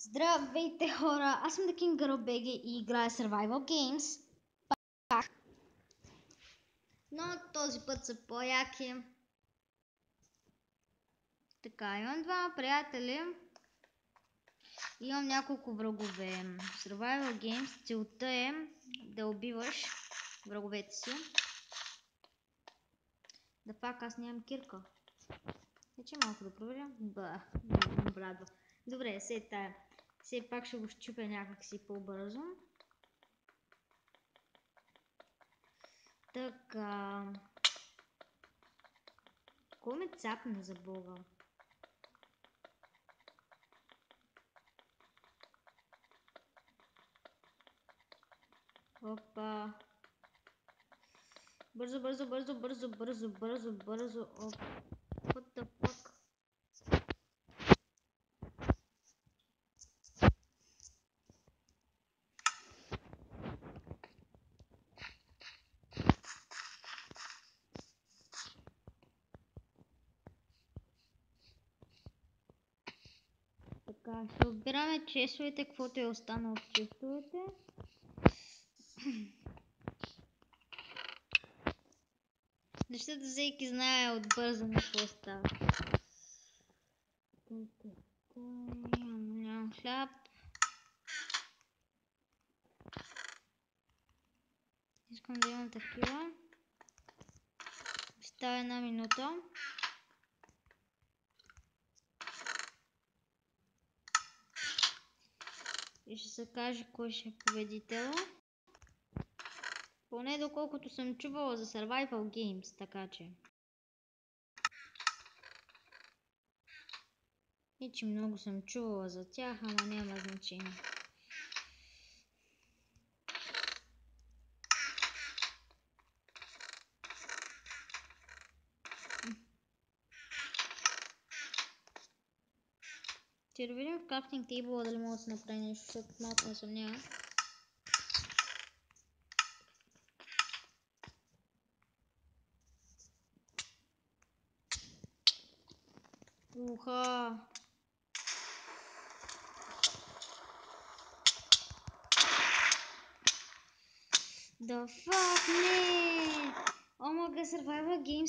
Здравейте хора, аз съм The King Girl BG и играя Survival Games. Пак. Но този път са по-яки. Така, имам двама приятели. Имам няколко врагове. Survival Games, целта е да убиваш враговете си. Да пак аз нямам кирка. Вече малко да проверя. Не брадва. Добре, все пак ще го щупя някакси по-бързо. Така. Кой ме цапна за бога? Опа. Бързо. Оп. What the fuck? Така, ще отбираме честовете, каквото е останало от честовете. Защото всеки знае от бързане какво става. Нямам хляб. Искам да имам такива. Става една минута. И ще се каже кой ще е победител. Поне доколкото съм чувала за Survival Games, така че. И че много съм чувала за тях, ама няма значение. Ще да видим в крафтинг тейбъла дали мога да се направи нещо, защото малко не съмнявам. Уха! The fuck, не! Омага Survival Games